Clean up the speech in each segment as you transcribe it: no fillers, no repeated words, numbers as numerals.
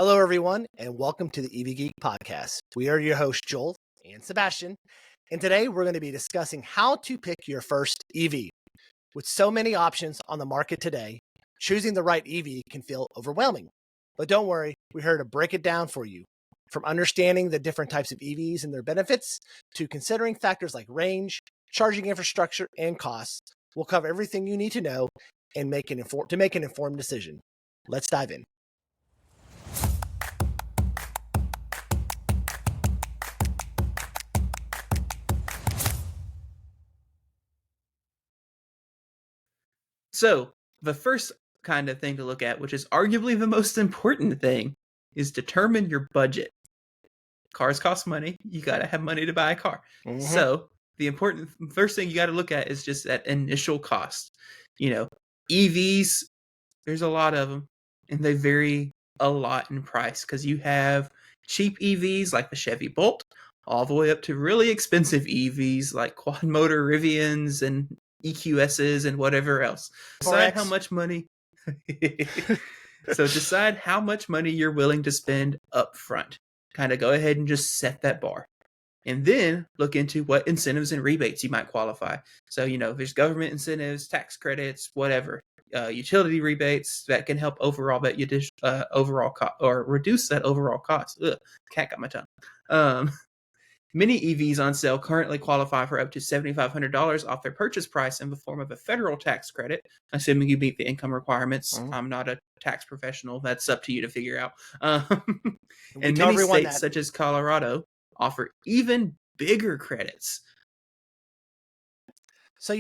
Hello, everyone, and welcome to the EV Geek podcast. We are your hosts, Joel and Sebastian, and today we're going to be discussing how to pick your first EV. With so many options on the market today, choosing the right EV can feel overwhelming. But don't worry, we're here to break it down for you. From understanding the different types of EVs and their benefits, to considering factors like range, charging infrastructure, and costs, we'll cover everything you need to know and make an informed decision. Let's dive in. So the first kind of thing to look at, which is arguably the most important thing, is determine your budget. Cars cost money. You got to have money to buy a car. Mhm. So the important first thing you got to look at is just that initial cost. EVs, there's a lot of them, and they vary a lot in price because you have cheap EVs like the Chevy Bolt, all the way up to really expensive EVs like quad motor Rivians and EQSs and whatever else. Decide how much money. So decide how much money you're willing to spend up front. Kind of go ahead and just set that bar. And then look into what incentives and rebates you might qualify. So, there's government incentives, tax credits, whatever. Utility rebates that can help overall overall cost or reduce that overall cost. Ugh, cat got my tongue. Many EVs on sale currently qualify for up to $7,500 off their purchase price in the form of a federal tax credit, assuming you meet the income requirements. I'm not a tax professional. That's up to you to figure out. And many states, such as Colorado, offer even bigger credits. So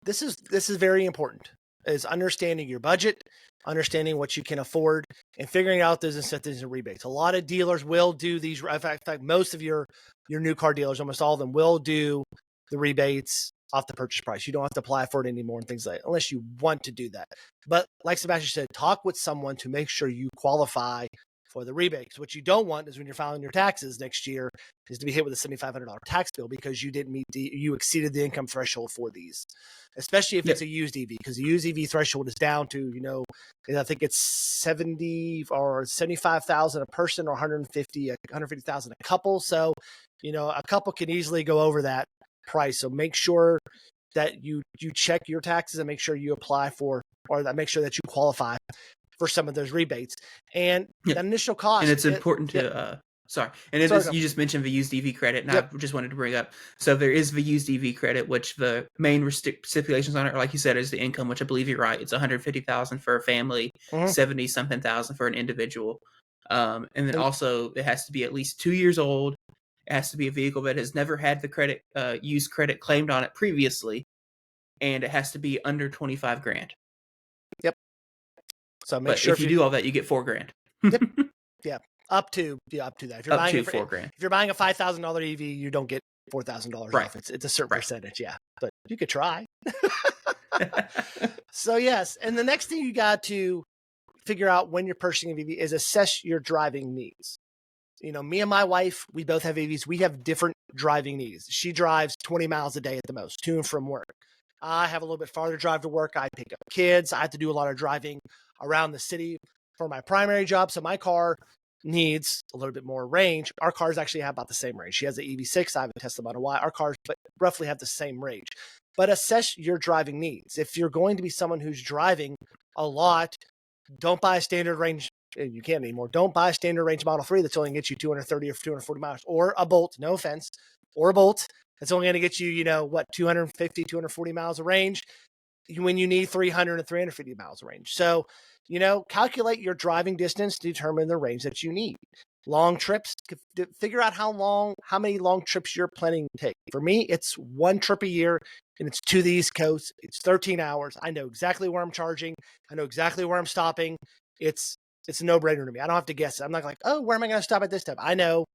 this is very important, is understanding your budget, understanding what you can afford, and figuring out those incentives and rebates. A lot of dealers will do these. In fact, most of your new car dealers, almost all of them, will do the rebates off the purchase price. You don't have to apply for it anymore and things like that, unless you want to do that. But like Sebastian said, talk with someone to make sure you qualify for the rebates. What you don't want is when you're filing your taxes next year is to be hit with a $7,500 tax bill because you didn't you exceeded the income threshold for these, especially if it's a used EV, because the used EV threshold is down to, I think it's 70 or 75,000 a person or 150,000 a couple. So, a couple can easily go over that price. So make sure that you check your taxes and make sure you apply for, or that make sure that you qualify for some of those rebates. And the initial cost. And it's important to, you just mentioned the used EV credit, and I just wanted to bring up, so there is the used EV credit, which the main stipulations on it, like you said, is the income, which I believe you're right. It's $150,000 for a family, 70-something thousand for an individual. And then also it has to be at least 2 years old. It has to be a vehicle that has never had the credit, used credit claimed on it previously, and it has to be under $25,000. Yep. So make sure if you do all that, you get $4,000. Yep. Yeah. Up to that. If you're buying $4,000. If you're buying a $5,000 EV, you don't get $4,000 off. It's a certain percentage, but you could try. So yes, and the next thing you got to figure out when you're purchasing an EV is assess your driving needs. Me and my wife, we both have EVs. We have different driving needs. She drives 20 miles a day at the most, to and from work. I have a little bit farther drive to work. I pick up kids. I have to do a lot of driving around the city for my primary job. So my car needs a little bit more range. Our cars actually have about the same range. She has the EV6. I have a Tesla Model Y. Our cars roughly have the same range. But assess your driving needs. If you're going to be someone who's driving a lot, don't buy a standard range. You can't anymore. Don't buy a standard range Model 3 that's only going to get you 230 or 240 miles, or a Bolt, no offense, or a Bolt that's only going to get you, 250, 240 miles of range when you need 300 and 350 miles of range. So, calculate your driving distance to determine the range that you need. Long trips, figure out how many long trips you're planning to take. For me, it's one trip a year, and it's to the East Coast. It's 13 hours. I know exactly where I'm charging. I know exactly where I'm stopping. It's a no-brainer to me. I don't have to guess. I'm not like, oh, where am I going to stop at this time? I know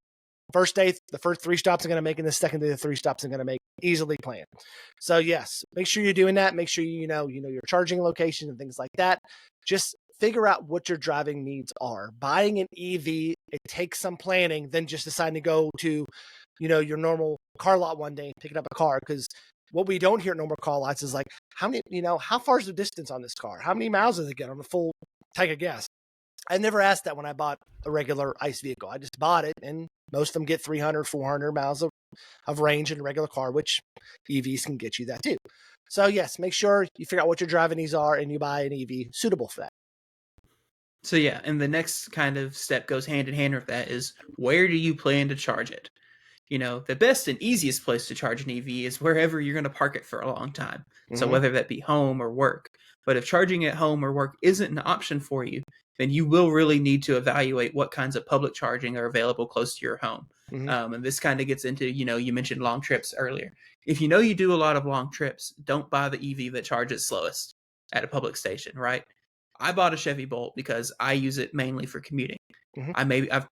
first day, the first 3 stops I'm going to make, and the second day, the 3 stops I'm going to make, easily planned. So yes, make sure you're doing that. Make sure you know your charging location and things like that. Just figure out what your driving needs are. Buying an EV, it takes some planning than just deciding to go to, your normal car lot one day and picking up a car. Because what we don't hear at normal car lots is like, how far is the distance on this car? How many miles does it get on a full tank of gas? I never asked that when I bought a regular ICE vehicle. I just bought it, and most of them get 300, 400 miles of range in a regular car, which EVs can get you that too. So yes, make sure you figure out what your driving needs are and you buy an EV suitable for that. So yeah, and the next kind of step goes hand in hand with that is, where do you plan to charge it? You know, the best and easiest place to charge an EV is wherever you're going to park it for a long time. So Mm-hmm. whether that be home or work. But if charging at home or work isn't an option for you, then you will really need to evaluate what kinds of public charging are available close to your home. Mm-hmm. And this kind of gets into, you mentioned long trips earlier. If you know you do a lot of long trips, don't buy the EV that charges slowest at a public station, right? I bought a Chevy Bolt because I use it mainly for commuting. Mm-hmm. I've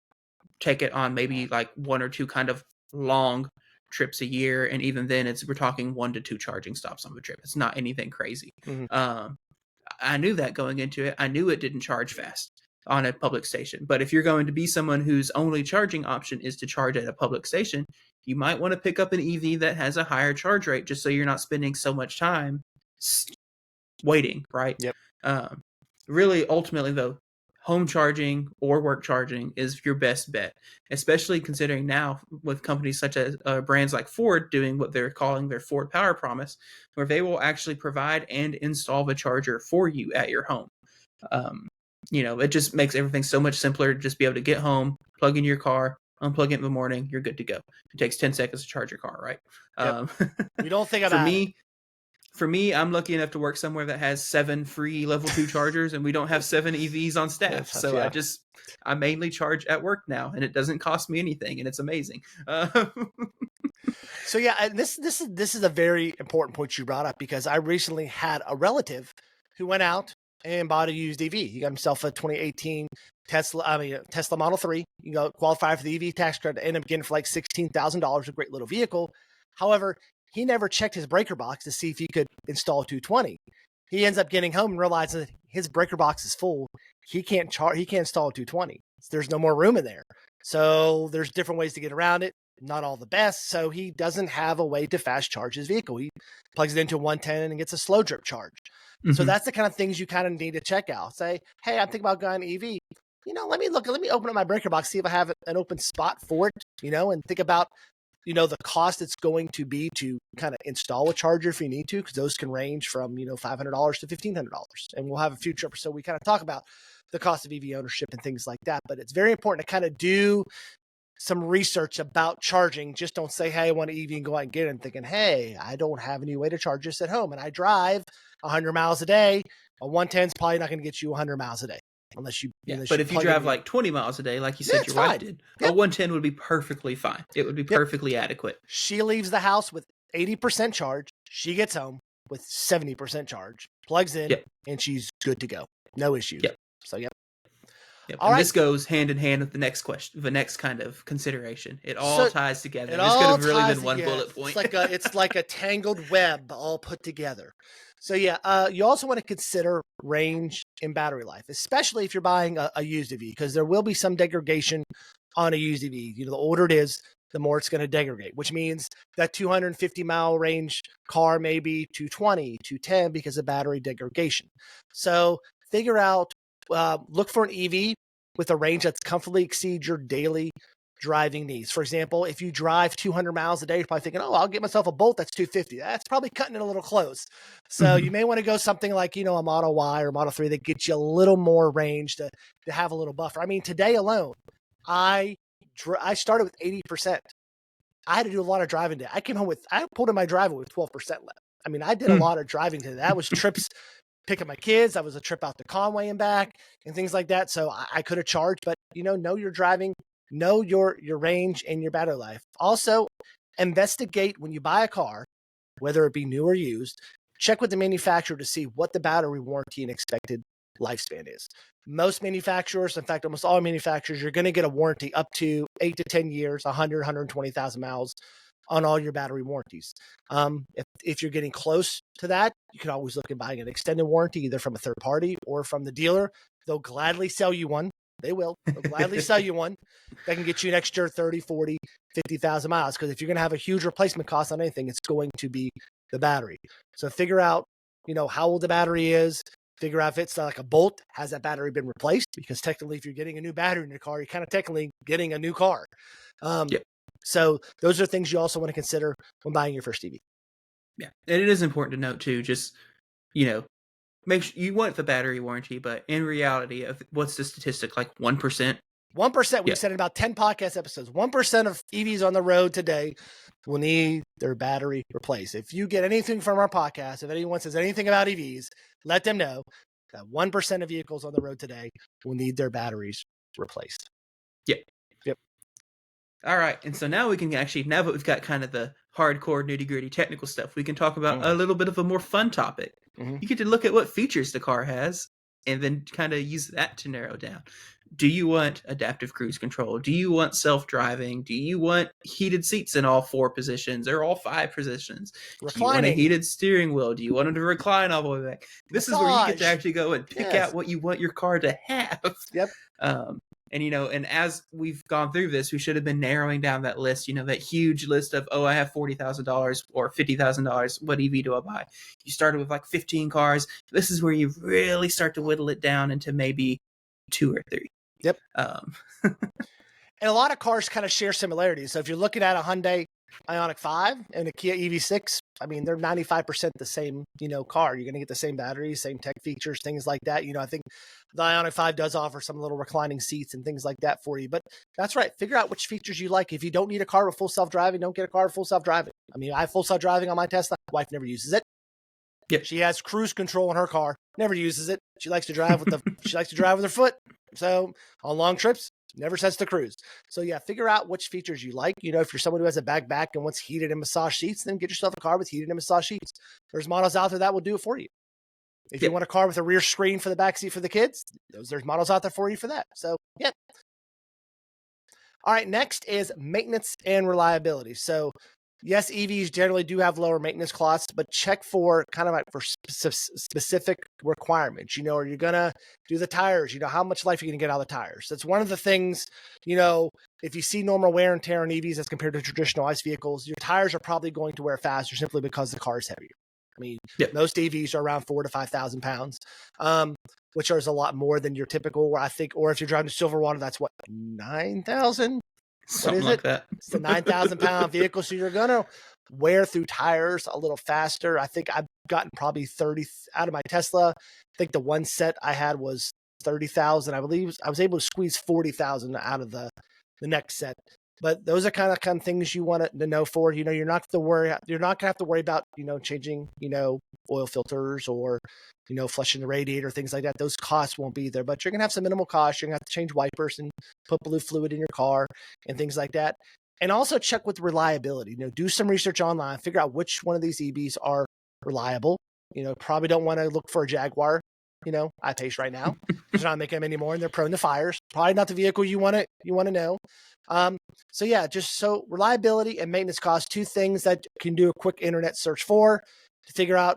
take it on maybe like one or two kind of long trips a year, and even then we're talking 1 to 2 charging stops on the trip. It's not anything crazy. Mm-hmm. I knew that going into it. I knew it didn't charge fast on a public station. But if you're going to be someone whose only charging option is to charge at a public station, you might want to pick up an EV that has a higher charge rate, just so you're not spending so much time waiting, right? Yep. Really, ultimately, though, home charging or work charging is your best bet, especially considering now with companies such as brands like Ford doing what they're calling their Ford Power Promise, where they will actually provide and install the charger for you at your home. It just makes everything so much simpler to just be able to get home, plug in your car, unplug it in the morning, you're good to go. It takes 10 seconds to charge your car, right? Yep. You don't think for about it. me, for me, I'm lucky enough to work somewhere that has 7 free level 2 chargers, and we don't have 7 EVs on staff. So Yeah. I mainly charge at work now, and it doesn't cost me anything, and it's amazing. So yeah, and this is a very important point you brought up, because I recently had a relative who went out and bought a used EV. He got himself a 2018 Tesla Model 3. You know, qualify for the EV tax credit, end up getting for like $16,000, a great little vehicle. However, he never checked his breaker box to see if he could install 220. He ends up getting home and realizes that his breaker box is full. He can't install 220. There's no more room in there. So there's different ways to get around it. Not all the best. So he doesn't have a way to fast charge his vehicle. He plugs it into 110 and gets a slow drip charge. Mm-hmm. So that's the kind of things you kind of need to check out. Say, hey, I'm thinking about going EV. Let me open up my breaker box, see if I have an open spot for it, and think about, the cost it's going to be to kind of install a charger if you need to, because those can range from, $500 to $1,500. And we'll have a future episode. We kind of talk about the cost of EV ownership and things like that. But it's very important to kind of do some research about charging. Just don't say, hey, I want an EV, and go out and get it, and thinking, hey, I don't have any way to charge this at home, and I drive 100 miles a day. A 110 is probably not going to get you 100 miles a day. Unless you, but if you drive like 20 miles a day, like you said, your wife did, a 110 would be perfectly fine. It would be perfectly adequate. She leaves the house with 80% charge. She gets home with 70% charge, plugs in, and she's good to go. No issues. So, Yep. And this goes hand in hand with the next question, the next kind of consideration. It all ties together. This could have really been one bullet point. It's like a tangled web all put together. So you also want to consider range and battery life, especially if you're buying a used EV, because there will be some degradation on a used EV. The older it is, the more it's going to degrade, which means that 250-mile range car may be 220, 210 because of battery degradation. So figure out, look for an EV with a range that's comfortably exceeds your daily driving needs. For example, if you drive 200 miles a day, you're probably thinking, oh, I'll get myself a Bolt that's 250. That's probably cutting it a little close. So you may want to go something like, a Model Y or Model 3 that gets you a little more range to have a little buffer. I mean, today alone, I started with 80%. I had to do a lot of driving today. I pulled in my driveway with 12% left. I mean, I did a lot of driving today. That was trips picking my kids. That was a trip out to Conway and back and things like that. So I could have charged, but know your driving, know your range and your battery life. Also, investigate when you buy a car, whether it be new or used, check with the manufacturer to see what the battery warranty and expected lifespan is. Most manufacturers, in fact, almost all manufacturers, you're going to get a warranty up to 8 to 10 years, 100, 120,000 miles on all your battery warranties. If you're getting close to that, you can always look at buying an extended warranty, either from a third party or from the dealer. They'll gladly sell you one. They will. They'll gladly sell you one that can get you an extra 30, 40, 50,000 miles. Because if you're going to have a huge replacement cost on anything, it's going to be the battery. So figure out, how old the battery is. Figure out if it's like a bolt, has that battery been replaced? Because technically, if you're getting a new battery in your car, you're kind of technically getting a new car. Yep. So those are things you also want to consider when buying your first EV. Yeah, and it is important to note too, just, make sure you want the battery warranty, but in reality, what's the statistic, like 1%? 1%, Yeah. we've said in about 10 podcast episodes, 1% of EVs on the road today will need their battery replaced. If you get anything from our podcast, if anyone says anything about EVs, let them know that 1% of vehicles on the road today will need their batteries replaced. Yep. Yep. All right, and so now we can actually, now that we've got kind of the hardcore nitty-gritty technical stuff, we can talk about a little bit of a more fun topic. You get to look at what features the car has and then kind of use that to narrow down. Do you want adaptive cruise control? Do you want self-driving? Do you want heated seats in all 4 positions or all 5 positions? Do you want a Reclining. heated steering wheel? Do you want it to recline all the way back? This is where you get to Massage. actually go and pick out what you want your car to have. Yep. And as we've gone through this, we should have been narrowing down that list, that huge list of, I have $40,000 or $50,000. What EV do I buy? You started with like 15 cars. This is where you really start to whittle it down into maybe 2 or 3. Yep. And a lot of cars kind of share similarities. So if you're looking at a Hyundai Ioniq 5 and a Kia EV6, I mean, they're 95% the same, car. You're going to get the same battery, same tech features, things like that. I think the Ioniq 5 does offer some little reclining seats and things like that for you. But that's right. Figure out which features you like. If you don't need a car with full self-driving, don't get a car with full self-driving. I mean, I have full self-driving on my Tesla. My wife never uses it. Yep. She has cruise control in her car, never uses it. She likes to drive with her foot. So on long trips, never sets to cruise. So yeah, figure out which features you like. If you're someone who has a back and wants heated and massage seats, then get yourself a car with heated and massage seats. There's models out there that will do it for you. If you want a car with a rear screen for the back seat for the kids, there's models out there for you for that. So yeah. All right, next is maintenance and reliability. So yes, EVs generally do have lower maintenance costs, but check for kind of like for specific requirements. Are you going to do the tires? How much life are you going to get out of the tires? That's one of the things, if you see normal wear and tear on EVs as compared to traditional ICE vehicles, your tires are probably going to wear faster simply because the car is heavier. I mean, most EVs are around 4,000 to 5,000 pounds, which is a lot more than your typical, I think, or if you're driving to Silverwater, that's what, 9,000? Something like that. It's a 9,000 pound vehicle. So you're going to wear through tires a little faster. I think I've gotten probably 30 out of my Tesla. I think the one set I had was 30,000. I believe I was able to squeeze 40,000 out of the next set. But those are kind of things you want to know for. You're not going to have to worry about, changing, oil filters or, flushing the radiator, things like that. Those costs won't be there, but you're going to have some minimal costs. You're going to have to change wipers and put blue fluid in your car and things like that. And also check with reliability. Do some research online, figure out which one of these EVs are reliable. Probably don't want to look for a Jaguar, I-Pace right now. They're not making them anymore and they're prone to fires. Probably not the vehicle you want to know. So yeah, so reliability and maintenance costs, 2 things that you can do a quick internet search for to figure out,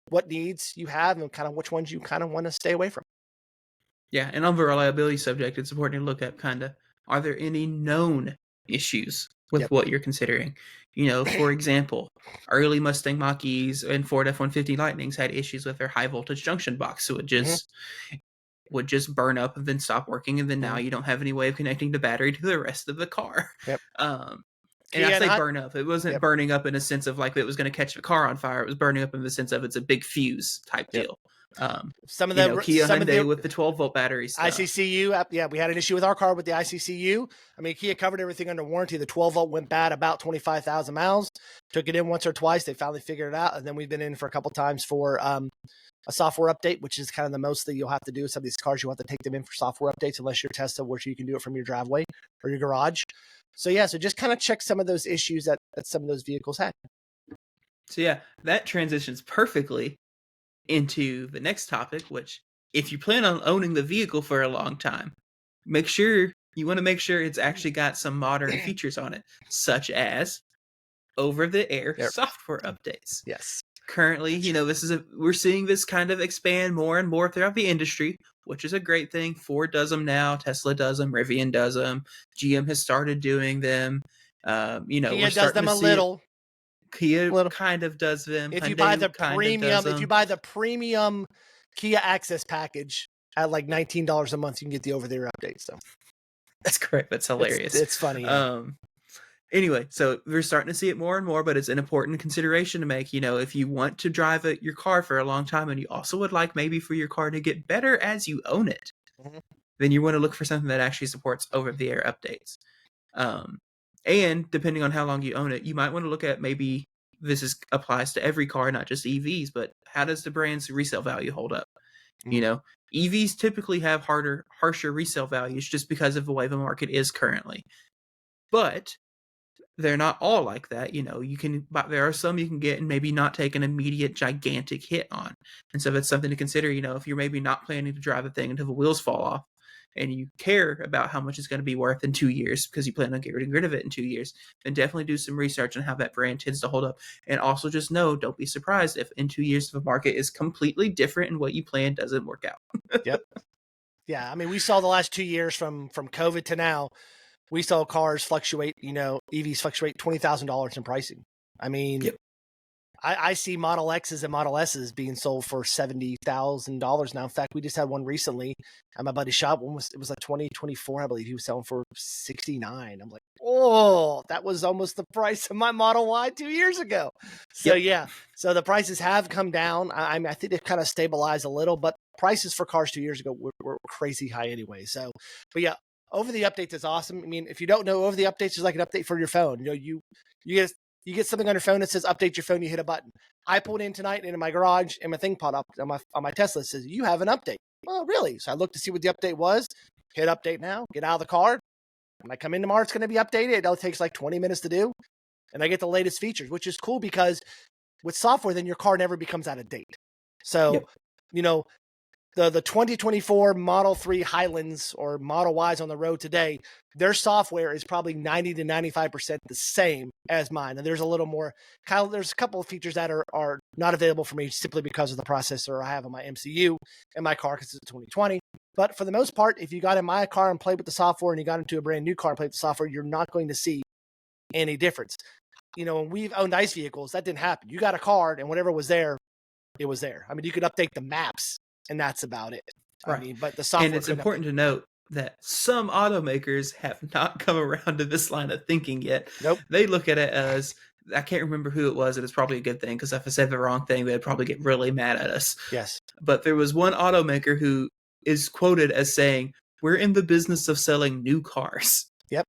what needs you have and kind of which ones you kind of want to stay away from. Yeah, and on the reliability subject, it's important to look at are there any known issues with what you're considering? For example, early Mustang Mach-E's and Ford F-150 Lightnings had issues with their high voltage junction box, so it just would just burn up and then stop working, and then now you don't have any way of connecting the battery to the rest of the car. Yep. And I say burn up. It wasn't burning up in a sense of like it was going to catch the car on fire. It was burning up in the sense of it's a big fuse type deal. Some of the Kia Hyundai with the 12-volt battery stuff. ICCU, we had an issue with our car with the ICCU. I mean, Kia covered everything under warranty. The 12-volt went bad about 25,000 miles. Took it in once or twice. They finally figured it out, and then we've been in for a couple times for a software update, which is kind of the most that you'll have to do. Some of these cars, you'll have to take them in for software updates unless you're Tesla, which you can do it from your driveway or your garage. So yeah, so just kind of check some of those issues that some of those vehicles had. So yeah, that transitions perfectly into the next topic, which if you plan on owning the vehicle for a long time, you want to make sure it's actually got some modern features on it, such as over-the-air software updates. Yes. Currently, we're seeing this kind of expand more and more throughout the industry, which is a great thing. Ford does them now, Tesla does them, Rivian does them, GM has started doing them. Kia does them a little. Kia Little. kind of does them. If you buy Hyundai the kind of does premium, them. if you buy the premium Kia Access package at like $19 a month, you can get the over-the-air update. So That's correct. That's hilarious. it's funny. Yeah. Anyway, so we're starting to see it more and more, but it's an important consideration to make. If you want to drive your car for a long time and you also would like maybe for your car to get better as you own it, Mhm. then you want to look for something that actually supports over-the-air updates. And depending on how long you own it, you might want to look at maybe applies to every car, not just EVs, but how does the brand's resale value hold up? Mhm. EVs typically have harsher resale values just because of the way the market is currently. But they're not all like that. But there are some you can get and maybe not take an immediate gigantic hit on. And so that's something to consider, if you're maybe not planning to drive the thing until the wheels fall off and you care about how much it's going to be worth in 2 years because you plan on getting rid of it in 2 years, then definitely do some research on how that brand tends to hold up. And also just know, don't be surprised if in 2 years the market is completely different and what you plan doesn't work out. Yep. Yeah. I mean, we saw the last 2 years from COVID to now, we saw cars fluctuate, EVs fluctuate $20,000 in pricing. I mean, Yep. I see Model X's and Model S's being sold for $70,000 now. In fact, we just had one recently at my buddy's shop. It was like 2024, I believe. He was selling for 69. I'm like, oh, that was almost the price of my Model Y 2 years ago. So Yep. yeah, so the prices have come down. I mean, I think they've kind of stabilized a little, but prices for cars 2 years ago were crazy high anyway. So, but yeah, over the updates is awesome. I mean, if you don't know, over the updates is like an update for your phone. You get something on your phone that says update your phone, you hit a button. I pulled in tonight into my garage and my thing popped up on my Tesla. It says, you have an update. Oh, really? So I looked to see what the update was, hit update now, get out of the car. When I come in tomorrow, it's going to be updated. It only takes like 20 minutes to do. And I get the latest features, which is cool because with software, then your car never becomes out of date. So, Yep. The 2024 Model 3 Highlands or Model Ys on the road today, their software is probably 90 to 95% the same as mine. And there's a little more, there's a couple of features that are not available for me simply because of the processor I have on my MCU in my car because it's a 2020. But for the most part, if you got in my car and played with the software and you got into a brand new car and played with the software, you're not going to see any difference. When we've owned ICE vehicles, that didn't happen. You got a card and whatever was there, it was there. I mean, you could update the maps and that's about it. Right. I mean, but the software. And it's important to note that some automakers have not come around to this line of thinking yet. Nope. They look at it as, I can't remember who it was, and it's probably a good thing because if I said the wrong thing, they'd probably get really mad at us. Yes. But there was one automaker who is quoted as saying, "We're in the business of selling new cars." Yep.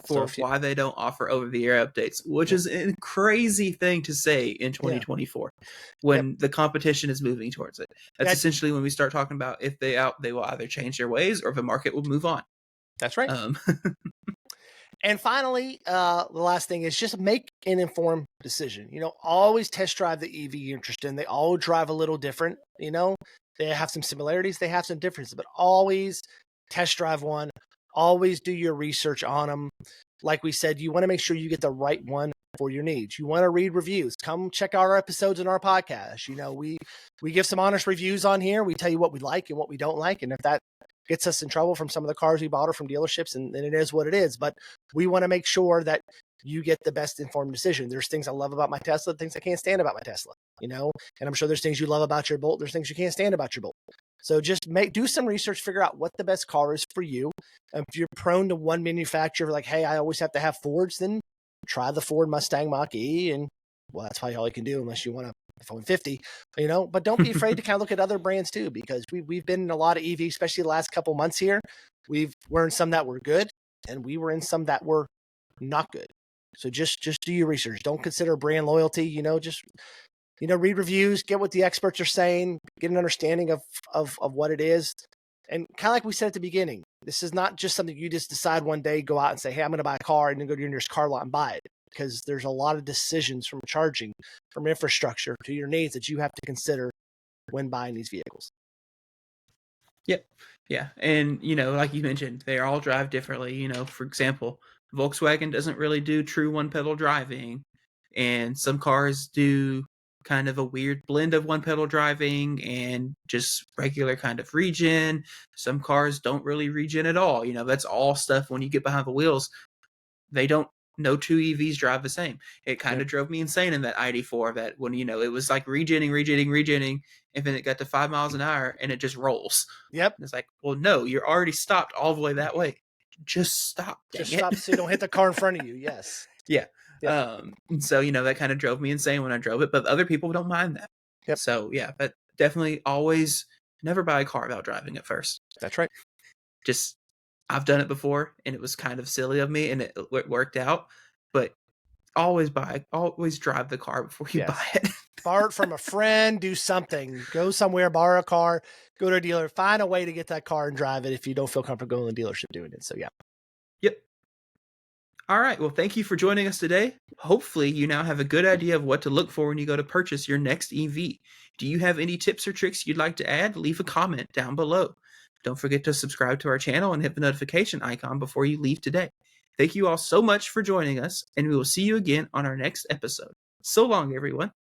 For why they don't offer over-the-air updates, which is a crazy thing to say in 2024 when the competition is moving towards it. That's essentially when we start talking about if they will either change their ways or if the market will move on. That's right. And finally, the last thing is just make an informed decision. Always test drive the EV you're interested in. They all drive a little different. They have some similarities, they have some differences, but always test drive one. Always do your research on them. Like we said, you want to make sure you get the right one for your needs. You want to read reviews. Come check out our episodes in our podcast. We give some honest reviews on here. We tell you what we like and what we don't like. And if that gets us in trouble from some of the cars we bought or from dealerships, and it is what it is. But we want to make sure that you get the best informed decision. There's things I love about my Tesla, things I can't stand about my Tesla, and I'm sure there's things you love about your Bolt. There's things you can't stand about your Bolt. So just do some research, figure out what the best car is for you. If you're prone to one manufacturer, like, hey, I always have to have Fords, then try the Ford Mustang Mach-E. And well, that's probably all you can do unless you want a F-150, but don't be afraid to kind of look at other brands too, because we've been in a lot of EV, especially the last couple months here. We're in some that were good and we were in some that were not good. So just do your research. Don't consider brand loyalty, just read reviews, get what the experts are saying, get an understanding of what it is. And kind of like we said at the beginning, this is not just something you just decide one day, go out and say, hey, I'm going to buy a car, and then go to your nearest car lot and buy it. Because there's a lot of decisions from charging, from infrastructure to your needs that you have to consider when buying these vehicles. Yep. Yeah. And, like you mentioned, they all drive differently. For example, Volkswagen doesn't really do true one pedal driving. And some cars do kind of a weird blend of one pedal driving and just regular kind of regen. Some cars don't really regen at all. That's all stuff when you get behind the wheels. They don't no two EVs drive the same. It kind of drove me insane in that ID4 that when, it was like regenning, and then it got to 5 miles an hour and it just rolls. Yep. And it's like, well, no, you're already stopped all the way that way. Just stop. Just stop so you don't hit the car in front of you. Yes. Yeah. Yep. And so, that kind of drove me insane when I drove it, but other people don't mind that. Yep. So, yeah, but definitely always never buy a car without driving it first. That's right. Just, I've done it before and it was kind of silly of me and it worked out, but always drive the car before you buy it. Borrow it from a friend, do something, go somewhere, borrow a car, go to a dealer, find a way to get that car and drive it if you don't feel comfortable going to the dealership doing it. So yeah. Yep. All right. Well, thank you for joining us today. Hopefully you now have a good idea of what to look for when you go to purchase your next EV. Do you have any tips or tricks you'd like to add? Leave a comment down below. Don't forget to subscribe to our channel and hit the notification icon before you leave today. Thank you all so much for joining us, and we will see you again on our next episode. So long, everyone.